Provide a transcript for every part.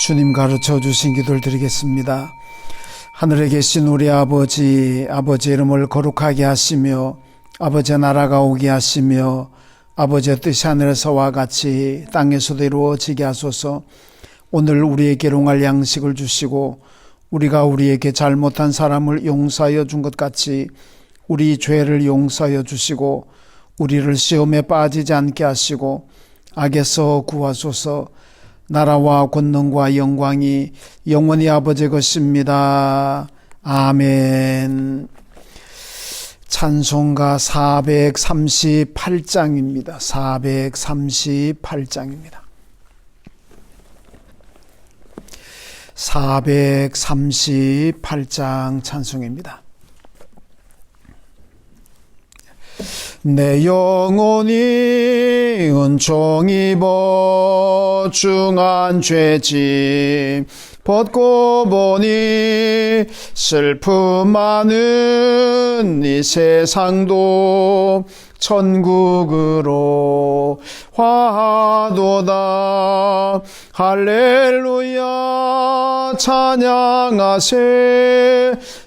주님 가르쳐 주신 기도를 드리겠습니다. 하늘에 계신 우리 아버지, 아버지의 이름을 거룩하게 하시며 아버지의 나라가 오게 하시며 아버지의 뜻이 하늘에서와 같이 땅에서도 이루어지게 하소서. 오늘 우리에게 일용할 양식을 주시고 우리가 우리에게 잘못한 사람을 용서하여 준 것 같이 우리 죄를 용서하여 주시고 우리를 시험에 빠지지 않게 하시고 악에서 구하소서. 나라와 권능과 영광이 영원히 아버지의 것입니다. 아멘. 찬송가 438장입니다. 438장입니다. 438장 찬송입니다. 내 영혼이 은총 입어 중한 죄짐 벗고 보니 슬픔 많은 이 세상도 천국으로 화하도다. 할렐루야 찬양하세.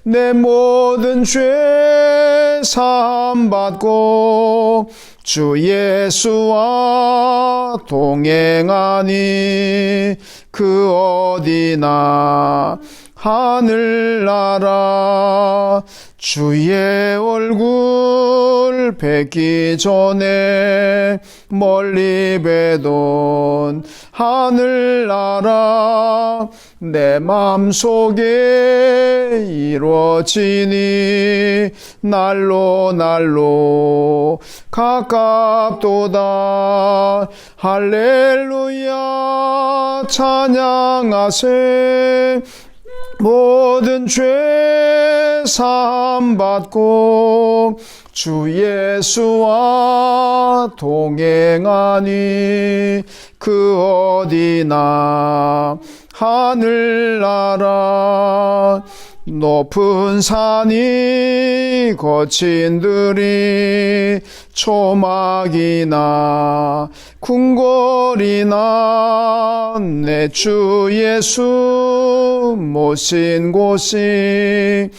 내 모든 죄 사함받고 주 예수와 동행하니 그 어디나 하늘나라. 주의 얼굴 뵙기 전에 멀리 뵈던 하늘나라. 내 맘속에 이루어지니 날로 날로 가깝도다. 할렐루야 찬양하세. 모든 죄 사함받고 주 예수와 동행하니 그 어디나 하늘나라. 높은 산이 거친 들이 초막이나 궁궐이나 내 주 예수 모신 곳이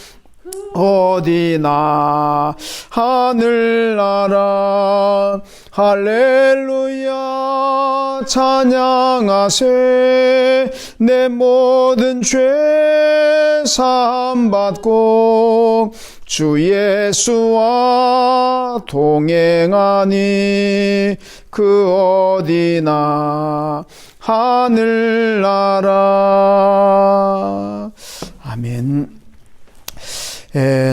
어디나 하늘나라. 할렐루야 찬양하세. 내 모든 죄 사함받고 주 예수와 동행하니 그 어디나 하늘나라. 아멘.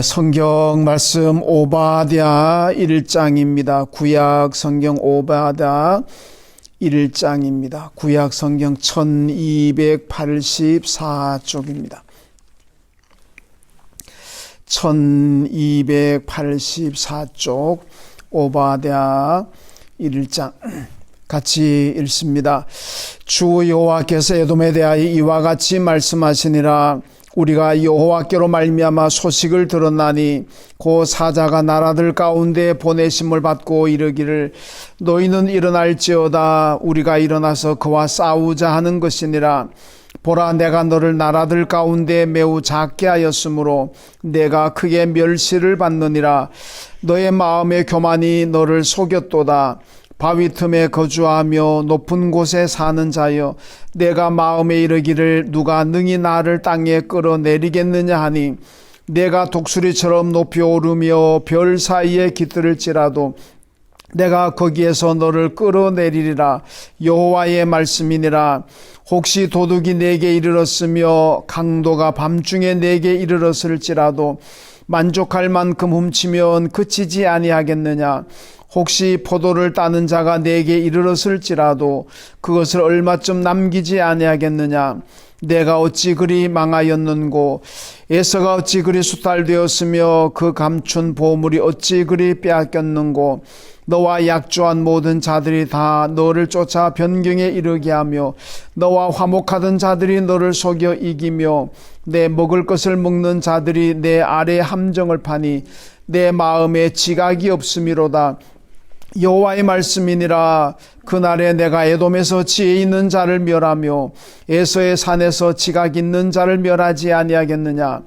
성경 말씀 오바댜 1장입니다. 구약 성경 오바댜 1장입니다. 구약 성경 1284쪽입니다. 1284쪽 오바댜 1장 같이 읽습니다. 주 여호와께서 에돔에 대하여 이와 같이 말씀하시니라. 우리가 여호와께로 말미암아 소식을 들었나니 그 사자가 나라들 가운데 보내심을 받고 이르기를 너희는 일어날지어다. 우리가 일어나서 그와 싸우자 하는 것이니라. 보라 내가 너를 나라들 가운데 매우 작게 하였으므로 내가 크게 멸시를 받느니라. 너의 마음의 교만이 너를 속였도다. 바위 틈에 거주하며 높은 곳에 사는 자여, 내가 마음에 이르기를 누가 능히 나를 땅에 끌어내리겠느냐 하니 내가 독수리처럼 높이 오르며 별 사이에 깃들을지라도 내가 거기에서 너를 끌어내리리라. 여호와의 말씀이니라. 혹시 도둑이 내게 이르렀으며 강도가 밤중에 내게 이르렀을지라도 만족할 만큼 훔치면 그치지 아니하겠느냐. 혹시 포도를 따는 자가 내게 이르렀을지라도 그것을 얼마쯤 남기지 아니하겠느냐. 내가 어찌 그리 망하였는고 에서가 어찌 그리 수탈되었으며 그 감춘 보물이 어찌 그리 빼앗겼는고. 너와 약조한 모든 자들이 다 너를 쫓아 변경에 이르게 하며 너와 화목하던 자들이 너를 속여 이기며 내 먹을 것을 먹는 자들이 내 아래 함정을 파니 내 마음에 지각이 없음이로다. 여호와의 말씀이니라. 그날에 내가 에돔에서 지혜 있는 자를 멸하며 에서의 산에서 지각 있는 자를 멸하지 아니하겠느냐.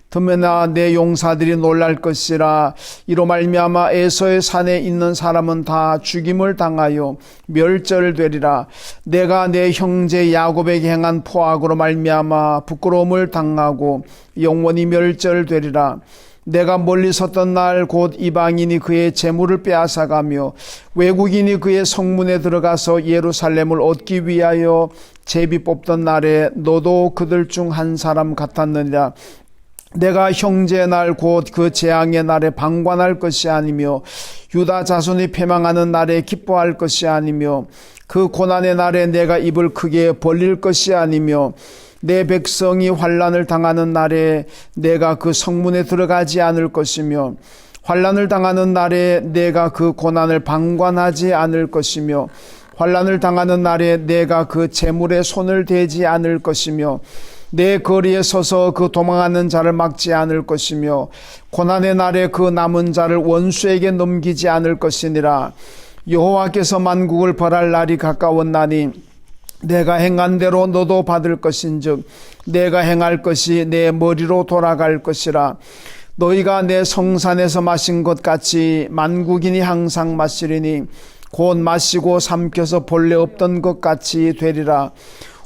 틈에나 내 용사들이 놀랄 것이라. 이로 말미암아 에서의 산에 있는 사람은 다 죽임을 당하여 멸절되리라. 내가 내 형제 야곱에게 행한 포악으로 말미암아 부끄러움을 당하고 영원히 멸절되리라. 내가 멀리 섰던 날 곧 이방인이 그의 재물을 빼앗아가며 외국인이 그의 성문에 들어가서 예루살렘을 얻기 위하여 제비 뽑던 날에 너도 그들 중 한 사람 같았느니라. 내가 형제의 날 곧 그 재앙의 날에 방관할 것이 아니며 유다 자손이 패망하는 날에 기뻐할 것이 아니며 그 고난의 날에 내가 입을 크게 벌릴 것이 아니며 내 백성이 환난을 당하는 날에 내가 그 성문에 들어가지 않을 것이며 환난을 당하는 날에 내가 그 고난을 방관하지 않을 것이며 환난을 당하는 날에 내가 그 재물에 손을 대지 않을 것이며 내 거리에 서서 그 도망하는 자를 막지 않을 것이며 고난의 날에 그 남은 자를 원수에게 넘기지 않을 것이니라. 여호와께서 만국을 벌할 날이 가까웠나니 내가 행한 대로 너도 받을 것인즉 내가 행할 것이 내 머리로 돌아갈 것이라. 너희가 내 성산에서 마신 것 같이 만국인이 항상 마시리니 곧 마시고 삼켜서 본래 없던 것 같이 되리라.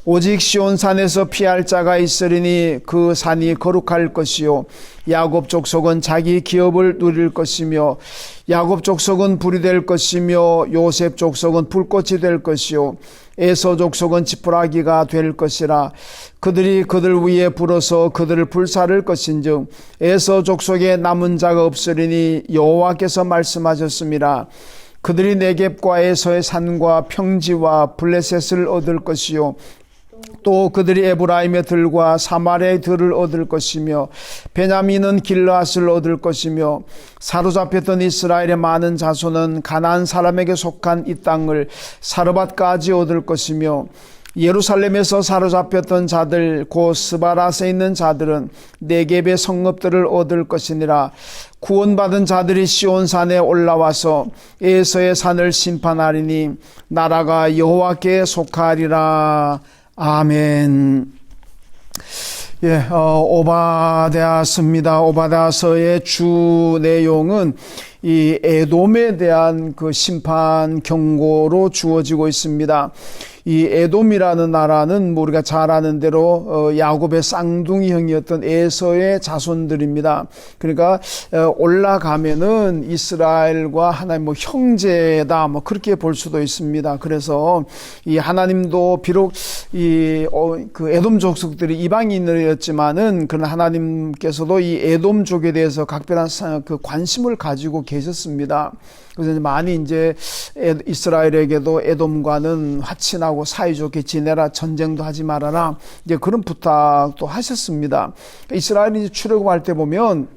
오직 시온산에서 피할 자가 있으리니 그 산이 거룩할 것이요 야곱 족속은 자기 기업을 누릴 것이며 야곱 족속은 불이 될 것이며 요셉 족속은 불꽃이 될 것이요 에서 족속은 지푸라기가 될 것이라. 그들이 그들 위에 불어서 그들을 불사를 것인즉 에서 족속에 남은 자가 없으리니 여호와께서 말씀하셨습니다. 그들이 네겝과 에서의 산과 평지와 블레셋을 얻을 것이요 또 그들이 에브라임의 들과 사마리아의 들을 얻을 것이며 베냐민은 길르앗을 얻을 것이며 사로잡혔던 이스라엘의 많은 자손은 가나안 사람에게 속한 이 땅을 사르밧까지 얻을 것이며 예루살렘에서 사로잡혔던 자들 곧 스바랏에 있는 자들은 네겝의 성읍들을 얻을 것이니라. 구원받은 자들이 시온산에 올라와서 에서의 산을 심판하리니 나라가 여호와께 속하리라. 아멘. 오바댜서입니다. 오바댜서의 주 내용은 이 에돔에 대한 그 심판 경고로 주어지고 있습니다. 이 에돔이라는 나라는 우리가 잘 아는 대로 야곱의 쌍둥이 형이었던 에서의 자손들입니다. 그러니까 올라가면은 이스라엘과 하나님 형제다 그렇게 볼 수도 있습니다. 그래서 이 하나님도 비록 그 에돔 족속들이 이방인이었지만은 그러나 하나님께서도 이 에돔족에 대해서 각별한 그 관심을 가지고 계셨습니다. 그래서 많이 이제 이스라엘에게도 에돔과는 화친하고 사이좋게 지내라, 전쟁도 하지 말아라, 이제 그런 부탁도 하셨습니다. 이스라엘이 출애굽할 때 보면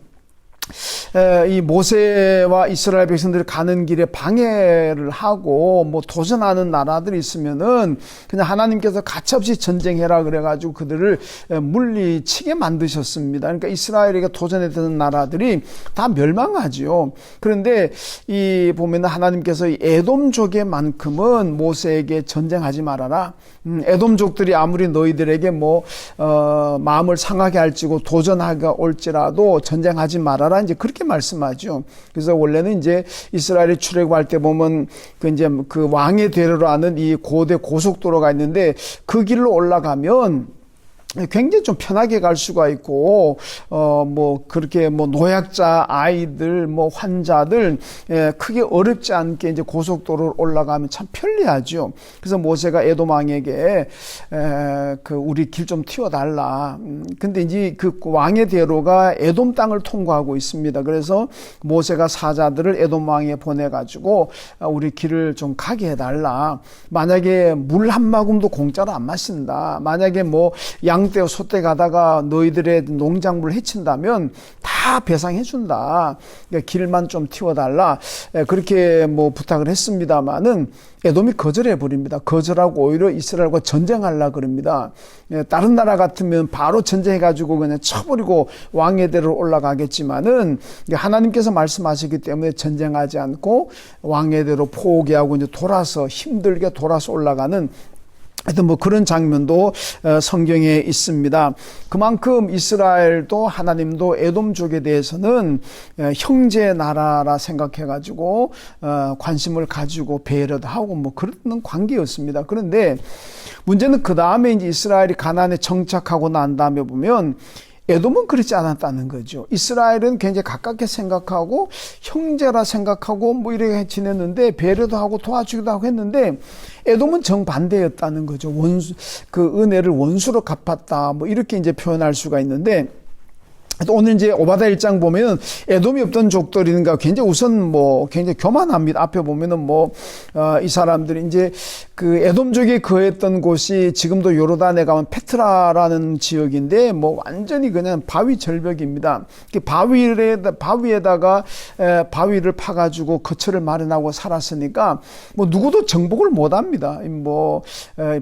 이 모세와 이스라엘 백성들이 가는 길에 방해를 하고 도전하는 나라들이 있으면은 그냥 하나님께서 가차없이 전쟁해라 그래가지고 그들을 물리치게 만드셨습니다. 그러니까 이스라엘에게 도전했던 나라들이 다 멸망하지요. 그런데 이 보면은 하나님께서 이 에돔족에만큼은 모세에게 전쟁하지 말아라. 에돔족들이 아무리 너희들에게 마음을 상하게 할지고 도전하가 올지라도 전쟁하지 말아라. 이제 그렇게 말씀하죠. 그래서 원래는 이제 이스라엘이 출애굽할 때 보면 그 왕의 대로로 하는 이 고대 고속도로가 있는데 그 길로 올라가면 굉장히 좀 편하게 갈 수가 있고, 그렇게 노약자, 아이들, 환자들, 크게 어렵지 않게 이제 고속도로를 올라가면 참 편리하죠. 그래서 모세가 에돔 왕에게, 우리 길 좀 틔워달라. 근데 이제 그 왕의 대로가 에돔 땅을 통과하고 있습니다. 그래서 모세가 사자들을 에돔 왕에 보내가지고, 우리 길을 좀 가게 해달라. 만약에 물 한 모금도 공짜로 안 마신다. 만약에 양 양떼 소떼 가다가 너희들의 농작물을 해친다면 다 배상해준다. 그러니까 길만 좀 틔워달라. 그렇게 뭐 부탁을 했습니다마는 에돔이 거절해 버립니다. 거절하고 오히려 이스라엘과 전쟁하려 그럽니다. 다른 나라 같으면 바로 전쟁해가지고 그냥 쳐버리고 왕의 대로 올라가겠지만은 하나님께서 말씀하시기 때문에 전쟁하지 않고 왕의 대로 포기하고 이제 돌아서 힘들게 돌아서 올라가는 하여튼 뭐 그런 장면도 성경에 있습니다. 그만큼 이스라엘도 하나님도 에돔족에 대해서는 형제 나라라 생각해가지고 관심을 가지고 배려도 하고 뭐 그런 관계였습니다. 그런데 문제는 그 다음에 이제 이스라엘이 가나안에 정착하고 난 다음에 보면 에돔은 그렇지 않았다는 거죠. 이스라엘은 굉장히 가깝게 생각하고 형제라 생각하고 뭐 이렇게 지냈는데 배려도 하고 도와주기도 하고 했는데 에돔은 정반대였다는 거죠. 그 은혜를 원수로 갚았다. 뭐 이렇게 이제 표현할 수가 있는데 오늘 이제 오바댜 1장 보면은 에돔이 없던 족들인가 굉장히 우선 뭐 굉장히 교만합니다. 앞에 보면은 이 사람들이 이제 그 에돔족이 거했던 곳이 지금도 요르단에 가면 페트라라는 지역인데 뭐 완전히 그냥 바위 절벽입니다. 바위에다가 바위를 파가지고 거처를 마련하고 살았으니까 뭐 누구도 정복을 못합니다.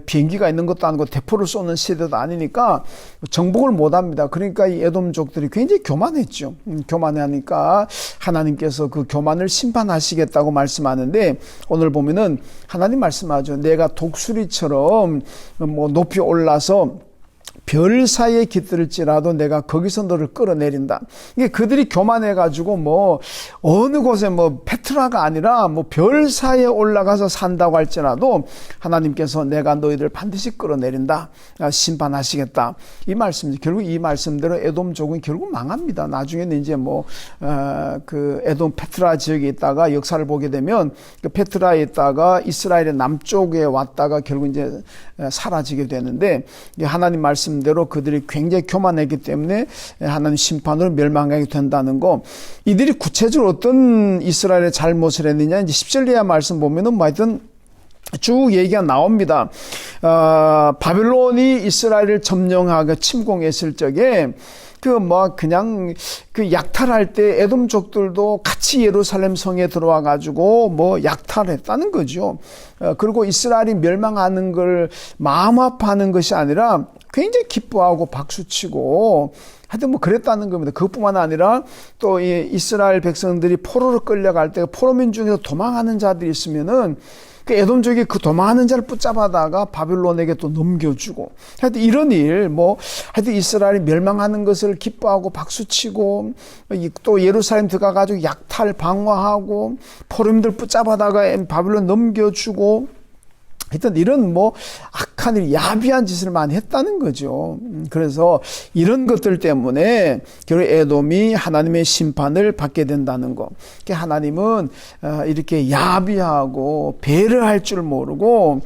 비행기가 있는 것도 아니고 대포를 쏘는 시대도 아니니까 정복을 못합니다. 그러니까 이 에돔족들이 굉장히 교만했죠. 교만하니까 하나님께서 그 교만을 심판하시겠다고 말씀하는데 오늘 보면은 하나님 말씀하죠. 내가 독수리처럼 뭐 높이 올라서 별 사이에 깃들을지라도 내가 거기서 너를 끌어내린다. 이게 그들이 교만해가지고 뭐 어느 곳에 뭐 페트라가 아니라 뭐 별 사이에 올라가서 산다고 할지라도 하나님께서 내가 너희들 반드시 끌어내린다. 심판하시겠다. 이 말씀이죠. 결국 이 말씀대로 에돔족은 결국 망합니다. 나중에는 이제 그 에돔 페트라 지역에 있다가 역사를 보게 되면 그 페트라에 있다가 이스라엘의 남쪽에 왔다가 결국 이제 사라지게 되는데 하나님 말씀대로 그들이 굉장히 교만했기 때문에 하나님 심판으로 멸망하게 된다는 거. 이들이 구체적으로 어떤 이스라엘의 잘못을 했느냐 이제 10절 이하 말씀 보면은 뭐 하여튼 쭉 얘기가 나옵니다. 바벨론이 이스라엘을 점령하고 침공했을 적에 그냥 약탈할 때 에돔족들도 같이 예루살렘 성에 들어와 가지고 약탈했다는 거죠. 그리고 이스라엘이 멸망하는 걸 마음 아파하는 것이 아니라 굉장히 기뻐하고 박수치고 하여튼 그랬다는 겁니다. 그것뿐만 아니라 또 이 이스라엘 백성들이 포로로 끌려갈 때 포로민 중에서 도망하는 자들이 있으면은 그 에돔족이 그 도망하는 자를 붙잡아다가 바빌론에게 또 넘겨주고 하여튼 이런 일 하여튼 이스라엘이 멸망하는 것을 기뻐하고 박수치고 또 예루살렘 들어가가지고 약탈 방어하고 포로민들 붙잡아다가 바빌론 넘겨주고 하여튼 이런 악한 일, 야비한 짓을 많이 했다는 거죠. 그래서 이런 것들 때문에 결국 에돔이 하나님의 심판을 받게 된다는 거. 하나님은 이렇게 야비하고 배려할 줄 모르고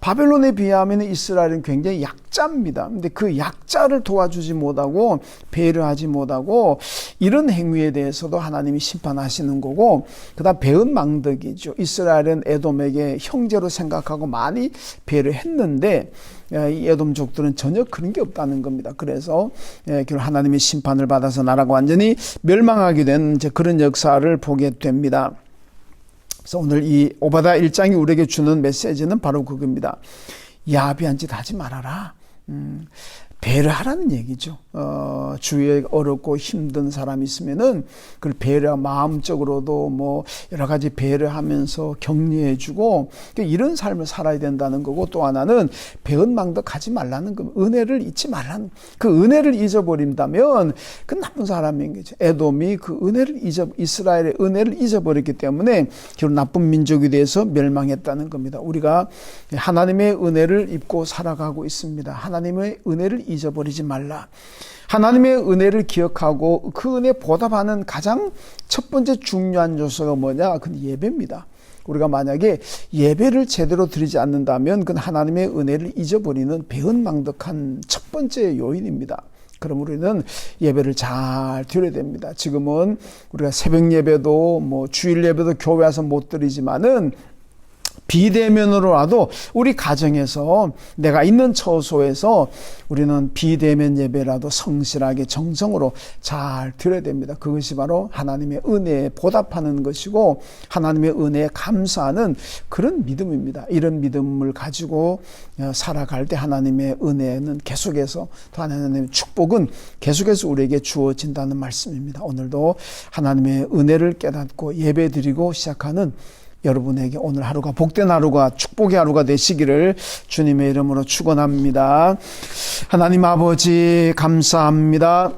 바벨론에 비하면 이스라엘은 굉장히 약자입니다. 근데 그 약자를 도와주지 못하고 배려하지 못하고 이런 행위에 대해서도 하나님이 심판하시는 거고 그다음 배은망덕이죠. 이스라엘은 에돔에게 형제로 생각하고 많이 배려했는데 이 에돔족들은 전혀 그런 게 없다는 겁니다. 그래서 결국 하나님의 심판을 받아서 나라가 완전히 멸망하게 된 그런 역사를 보게 됩니다. 그래서 오늘 이 오바댜 1장이 우리에게 주는 메시지는 바로 그겁니다. 야비한 짓 하지 말아라. 배려하라는 얘기죠. 주위에 어렵고 힘든 사람이 있으면은 그걸 마음적으로도 여러 가지 배려하면서 격려해주고 이런 삶을 살아야 된다는 거고 또 하나는 배은망덕하지 말라는 거. 은혜를 잊지 말라는 그 은혜를 잊어버린다면 그 나쁜 사람인 거죠. 에돔이 이스라엘의 은혜를 잊어버렸기 때문에 결국 나쁜 민족이 돼서 멸망했다는 겁니다. 우리가 하나님의 은혜를 입고 살아가고 있습니다. 하나님의 은혜를 잊어버리지 말라. 하나님의 은혜를 기억하고 그 은혜 보답하는 가장 첫 번째 중요한 요소가 뭐냐? 그건 예배입니다. 우리가 만약에 예배를 제대로 드리지 않는다면 그건 하나님의 은혜를 잊어버리는 배은망덕한 첫 번째 요인입니다. 그럼 우리는 예배를 잘 드려야 됩니다. 지금은 우리가 새벽 예배도 주일 예배도 교회 와서 못 드리지만은 비대면으로라도 우리 가정에서 내가 있는 처소에서 우리는 비대면 예배라도 성실하게 정성으로 잘 드려야 됩니다. 그것이 바로 하나님의 은혜에 보답하는 것이고 하나님의 은혜에 감사하는 그런 믿음입니다. 이런 믿음을 가지고 살아갈 때 하나님의 은혜는 계속해서 또 하나님의 축복은 계속해서 우리에게 주어진다는 말씀입니다. 오늘도 하나님의 은혜를 깨닫고 예배드리고 시작하는 여러분에게 오늘 하루가 복된 하루가 축복의 하루가 되시기를 주님의 이름으로 축원합니다. 하나님 아버지 감사합니다.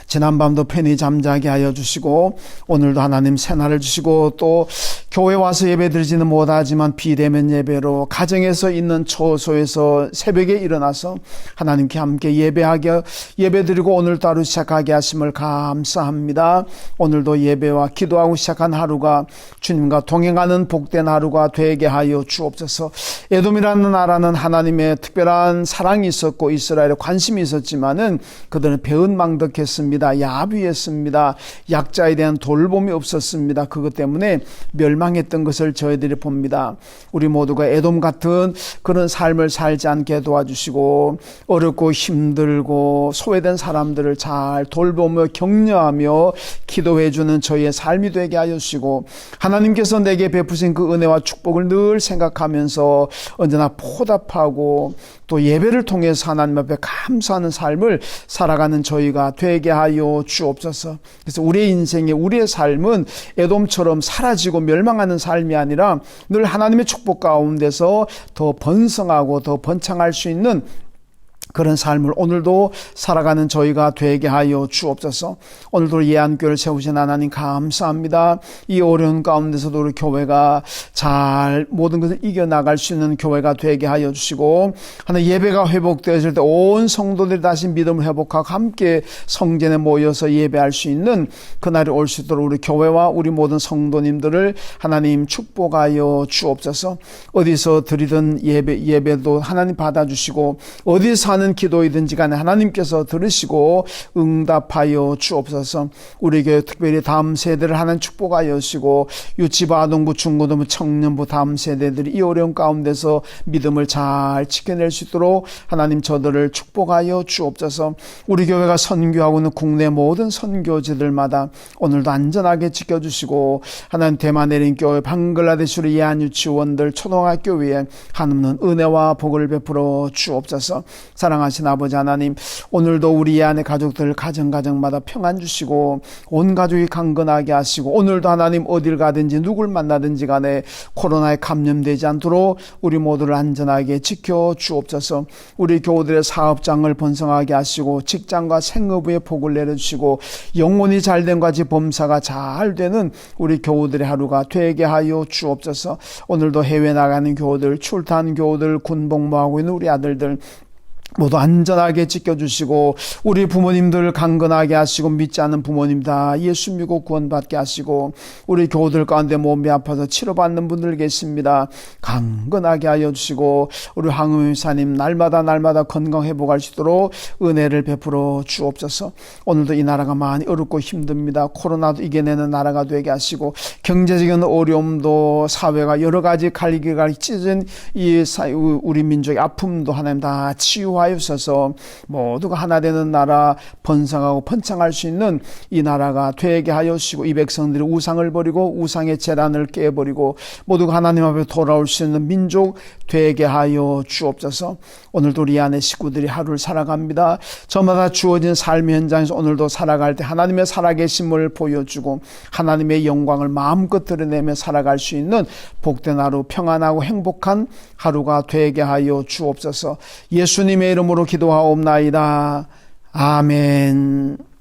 지난밤도 편히 잠자게 하여 주시고 오늘도 하나님 새날을 주시고 또 교회 와서 예배드리지는 못하지만 비대면 예배로 가정에서 있는 처소에서 새벽에 일어나서 하나님께 함께 예배드리고 오늘도 하루 시작하게 하심을 감사합니다. 오늘도 예배와 기도하고 시작한 하루가 주님과 동행하는 복된 하루가 되게 하여 주옵소서. 에돔이라는 나라는 하나님의 특별한 사랑이 있었고 이스라엘에 관심이 있었지만은 그들은 배은망덕했습니다. 야비했습니다. 약자에 대한 돌봄이 없었습니다. 그것 때문에 멸망했던 것을 저희들이 봅니다. 우리 모두가 에돔 같은 그런 삶을 살지 않게 도와주시고 어렵고 힘들고 소외된 사람들을 잘 돌보며 격려하며 기도해주는 저희의 삶이 되게 하여 주시고 하나님께서 내게 베푸신 그 은혜와 축복을 늘 생각하면서 언제나 보답하고 또 예배를 통해서 하나님 앞에 감사하는 삶을 살아가는 저희가 되게 하여 주옵소서. 그래서 우리의 인생에 우리의 삶은 에돔처럼 사라지고 멸망하는 삶이 아니라 늘 하나님의 축복 가운데서 더 번성하고 더 번창할 수 있는 그런 삶을 오늘도 살아가는 저희가 되게 하여 주옵소서. 오늘도 예안교회를 세우신 하나님 감사합니다. 이 어려운 가운데서도 우리 교회가 잘 모든 것을 이겨나갈 수 있는 교회가 되게 하여 주시고 하나님 예배가 회복되어질 때 온 성도들이 다시 믿음을 회복하고 함께 성전에 모여서 예배할 수 있는 그날이 올 수 있도록 우리 교회와 우리 모든 성도님들을 하나님 축복하여 주옵소서. 어디서 드리던 예배도 하나님 받아주시고 어디서 하는 기도이든지 간에 하나님께서 들으시고 응답하여 주옵소서. 우리 교회 특별히 다음 세대를 하나님 축복하여 주시고 유치부, 아동부, 중고등부, 청년부 다음 세대들이 이 어려운 가운데서 믿음을 잘 지켜낼 수 있도록 하나님 저들을 축복하여 주옵소서. 우리 교회가 선교하고 있는 국내 모든 선교지들마다 오늘도 안전하게 지켜주시고 하나님 대만 내린교회, 방글라데시로 예안유치원들, 초등학교 위에 하나님은 은혜와 복을 베풀어 주옵소서. 사랑하신 아버지 하나님, 오늘도 우리 예안의 가족들 가정마다 평안 주시고 온 가족이 강건하게 하시고 오늘도 하나님 어딜 가든지 누굴 만나든지 간에 코로나에 감염되지 않도록 우리 모두를 안전하게 지켜 주옵소서. 우리 교우들의 사업장을 번성하게 하시고 직장과 생업에 복을 내려주시고 영혼이 잘된 가지 범사가 잘 되는 우리 교우들의 하루가 되게 하여 주옵소서. 오늘도 해외 나가는 교우들, 출타한 교우들, 군복무하고 있는 우리 아들들 모두 안전하게 지켜주시고 우리 부모님들 강건하게 하시고 믿지 않는 부모님 다 예수 믿고 구원받게 하시고 우리 교우들 가운데 몸이 아파서 치료받는 분들 계십니다. 강건하게 하여 주시고 우리 황음사님 날마다 건강 회복할 수 있도록 은혜를 베풀어 주옵소서. 오늘도 이 나라가 많이 어렵고 힘듭니다. 코로나도 이겨내는 나라가 되게 하시고 경제적인 어려움도 사회가 여러 가지 갈기가 찢은 이 우리 민족의 아픔도 하나님 다 치유하여 주셔서 모두가 하나 되는 나라 번성하고 번창할 수 있는 이 나라가 되게 하여 주시고 이 백성들이 우상을 버리고 우상의 제단을 깨버리고 모두가 하나님 앞에 돌아올 수 있는 민족 되게 하여 주옵소서. 오늘도 우리 안에 식구들이 하루를 살아갑니다. 저마다 주어진 삶의 현장에서 오늘도 살아갈 때 하나님의 살아계심을 보여주고 하나님의 영광을 마음껏 드러내며 살아갈 수 있는 복된 하루, 평안하고 행복한 하루가 되게 하여 주옵소서. 예수님의 이름으로 기도하옵나이다. 아멘.